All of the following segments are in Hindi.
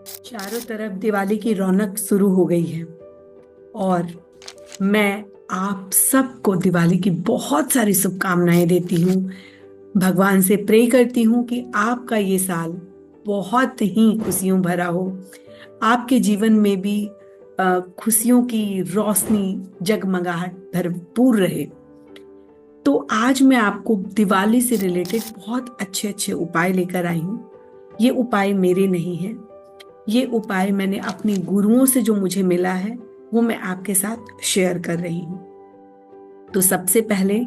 चारों तरफ दिवाली की रौनक शुरू हो गई है और मैं आप सबको दिवाली की बहुत सारी शुभकामनाएं देती हूँ। भगवान से प्रे करती हूँ कि आपका ये साल बहुत ही खुशियों भरा हो। आपके जीवन में भी खुशियों की रोशनी जगमगाहट भरपूर रहे। तो आज मैं आपको दिवाली से रिलेटेड बहुत अच्छे अच्छे उपाय लेकर आई हूँ। ये उपाय मेरे नहीं हैं, ये उपाय मैंने अपनी गुरुओं से जो मुझे मिला है वो मैं आपके साथ शेयर कर रही हूँ। तो सबसे पहले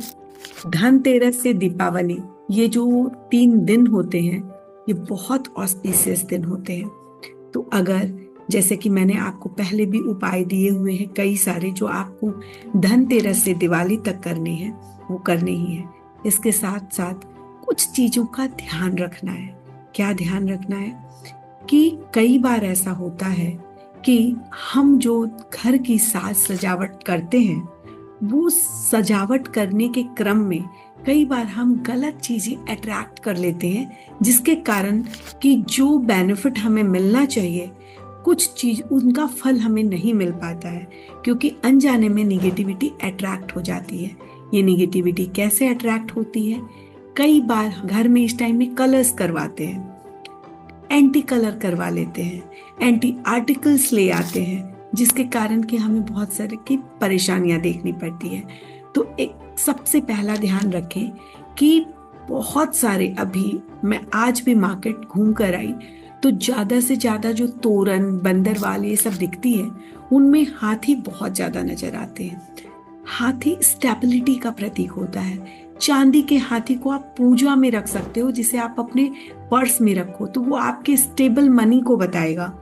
धनतेरस से दीपावली, ये जो 3 दिन होते हैं ये बहुत ऑस्पिशियस दिन होते हैं। तो अगर जैसे कि मैंने आपको पहले भी उपाय दिए हुए हैं कई सारे जो आपको धनतेरस से दिवाली तक करने हैं, वो करने ही है। इसके साथ साथ कुछ चीजों का ध्यान रखना है। क्या ध्यान रखना है कि कई बार ऐसा होता है कि हम जो घर की साज सजावट करते हैं वो सजावट करने के क्रम में कई बार हम गलत चीजें अट्रैक्ट कर लेते हैं, जिसके कारण कि जो बेनिफिट हमें मिलना चाहिए कुछ चीज उनका फल हमें नहीं मिल पाता है, क्योंकि अनजाने में निगेटिविटी अट्रैक्ट हो जाती है। ये निगेटिविटी कैसे अट्रैक्ट होती है? कई बार घर में इस टाइम में कलर्स करवाते हैं, एंटी कलर करवा लेते हैं, एंटी आर्टिकल्स ले आते हैं, जिसके कारण कि हमें बहुत सारे की परेशानियां देखनी पड़ती है। तो एक सबसे पहला ध्यान रखें कि बहुत सारे, अभी मैं आज भी मार्केट घूम कर आई तो ज्यादा से ज्यादा जो तोरण बंदरवाल ये सब दिखती है उनमें हाथी बहुत ज्यादा नजर आते हैं। हाथी स्टेबिलिटी का प्रतीक होता है। चांदी के हाथी को आप पूजा में रख सकते हो, जिसे आप अपने पर्स में रखो तो वो आपके स्टेबल मनी को बताएगा।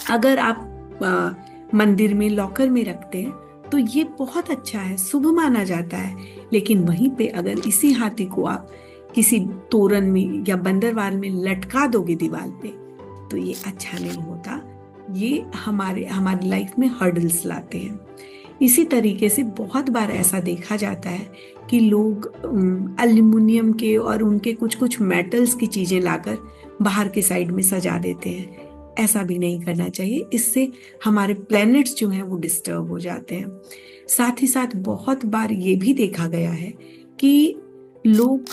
अगर आप मंदिर में लॉकर में रखते हैं तो ये बहुत अच्छा है, शुभ माना जाता है। लेकिन वहीं पे अगर इसी हाथी को आप किसी तोरण में या बंदरवाल में लटका दोगे दीवार पे तो ये अच्छा नहीं होता। ये हमारी लाइफ में हर्डल्स लाते हैं। इसी तरीके से बहुत बार ऐसा देखा जाता है कि लोग एल्युमिनियम के और उनके कुछ कुछ मेटल्स की चीजें लाकर बाहर के साइड में सजा देते हैं। ऐसा भी नहीं करना चाहिए, इससे हमारे प्लैनेट्स जो हैं वो डिस्टर्ब हो जाते हैं। साथ ही साथ बहुत बार ये भी देखा गया है कि लोग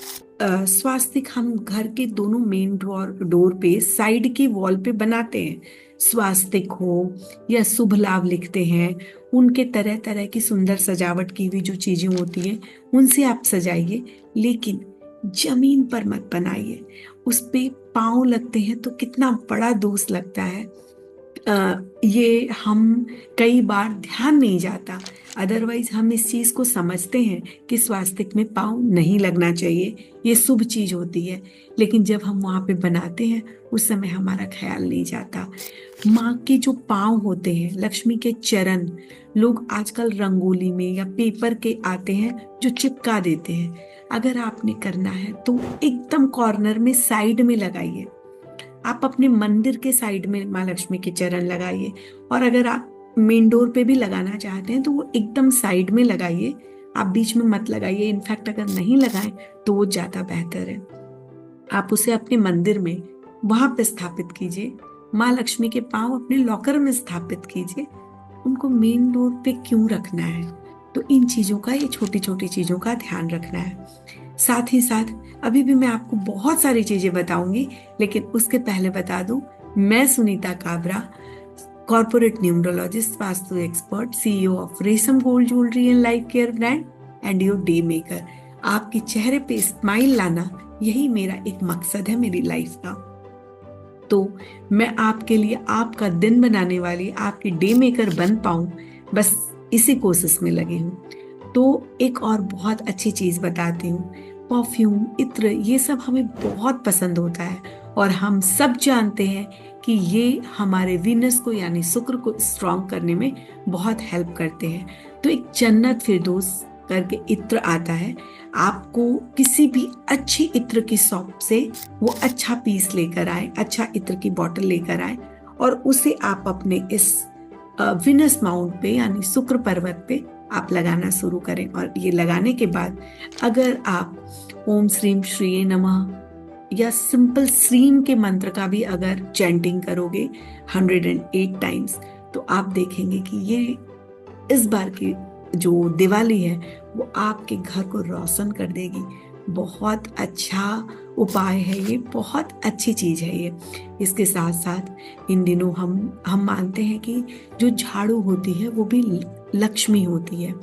स्वास्तिक हम घर के दोनों मेन डोर पे साइड की वॉल पे बनाते हैं। स्वास्तिक हो या शुभ लाभ लिखते हैं, उनके तरह तरह की सुंदर सजावट की हुई जो चीजें होती हैं उनसे आप सजाइए, लेकिन जमीन पर मत बनाइए। उस पे पाँव लगते हैं तो कितना बड़ा दोष लगता है। ये हम कई बार ध्यान नहीं जाता। अदरवाइज हम इस चीज को समझते हैं कि स्वास्तिक में पाँव नहीं लगना चाहिए, ये शुभ चीज होती है। लेकिन जब हम वहां पे बनाते हैं उस समय हमारा ख्याल नहीं जाता। माँ के जो पाँव होते हैं, लक्ष्मी के चरण, लोग आजकल रंगोली में या पेपर के आते हैं जो चिपका देते हैं। अगर आपने करना है तो एकदम कॉर्नर में साइड में लगाइए। आप अपने मंदिर के साइड में माँ लक्ष्मी के चरण लगाइए, और अगर आप मेन डोर पे भी लगाना चाहते हैं तो वो एकदम साइड में लगाइए, आप बीच में मत लगाइए। इनफैक्ट अगर नहीं लगाएं तो वो ज्यादा बेहतर है। आप उसे अपने मंदिर में वहां पे स्थापित कीजिए। माँ लक्ष्मी के पांव अपने लॉकर में स्थापित कीजिए। उनको मेन डोर पे क्यों रखना है? तो इन चीजों का, ये छोटी छोटी चीजों का ध्यान रखना है। साथ ही साथ अभी भी मैं आपको बहुत सारी चीजें बताऊंगी, लेकिन उसके पहले बता दूं, मैं Sunita Kabra, corporate numerologist, vastu expert, CEO of Resham gold jewellery and life care brand and your day maker. आपके चेहरे पे स्माइल लाना, यही मेरा एक मकसद है मेरी लाइफ का। तो मैं आपके लिए आपका दिन बनाने वाली, आपकी डे मेकर बन पाऊं, बस इसी कोशिश में लगी हूँ। तो एक और बहुत अच्छी चीज बताती हूँ, परफ्यूम, इत्र, ये सब हमें बहुत पसंद होता है और हम सब जानते हैं कि ये हमारे वीनस को यानी शुक्र को स्ट्रॉन्ग करने में बहुत हेल्प करते हैं। तो एक जन्नत फिरदौस करके इत्र आता है, आपको किसी भी अच्छी इत्र की शॉप से वो अच्छा पीस लेकर आए, अच्छा इत्र की बोतल लेकर आए और उसे आप अपने इस विनस माउंट पे यानी शुक्र पर्वत पे आप लगाना शुरू करें। और ये लगाने के बाद अगर आप ओम श्रीम श्रीये नमः या सिंपल श्रीम के मंत्र का भी अगर चैंटिंग करोगे 108 टाइम्स, तो आप देखेंगे कि ये इस बार की जो दिवाली है वो आपके घर को रोशन कर देगी। बहुत अच्छा उपाय है ये, बहुत अच्छी चीज है ये। इसके साथ साथ इन दिनों हम मानते हैं कि जो झाड़ू होती है वो भी लक्ष्मी होती है।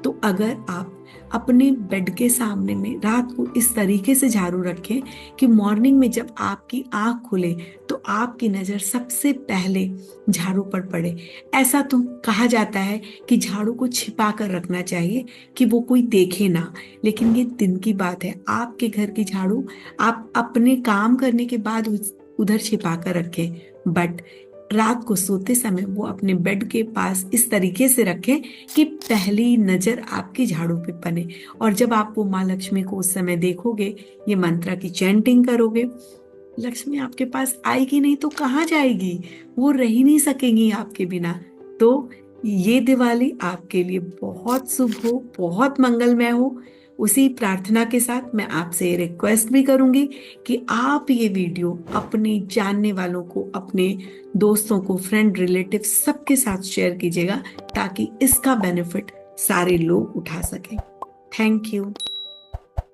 तो अगर आप अपने बेड के सामने में रात को इस तरीके से झाड़ू रखें कि मॉर्निंग में जब आपकी आंख खुले तो आपकी नजर सबसे पहले झाड़ू पर पड़े। ऐसा तो कहा जाता है कि झाड़ू को छिपा कर रखना चाहिए कि वो कोई देखे ना, लेकिन ये दिन की बात है। आपके घर की झाड़ू आप अपने काम करने के बाद उधर छिपा कर रखें, बट रात को सोते समय वो अपने बेड के पास इस तरीके से रखें कि पहली नजर आपकी झाड़ू पे पड़े। और जब आप वो माँ लक्ष्मी को उस समय देखोगे, ये मंत्र की चैंटिंग करोगे, लक्ष्मी आपके पास आएगी नहीं तो कहाँ जाएगी, वो रह ही नहीं सकेंगी आपके बिना। तो ये दिवाली आपके लिए बहुत शुभ हो, बहुत मंगलमय हो। उसी प्रार्थना के साथ मैं आपसे रिक्वेस्ट भी करूंगी कि आप ये वीडियो अपने जानने वालों को, अपने दोस्तों को, फ्रेंड रिलेटिव सबके साथ शेयर कीजिएगा ताकि इसका बेनिफिट सारे लोग उठा सकें। Thank you.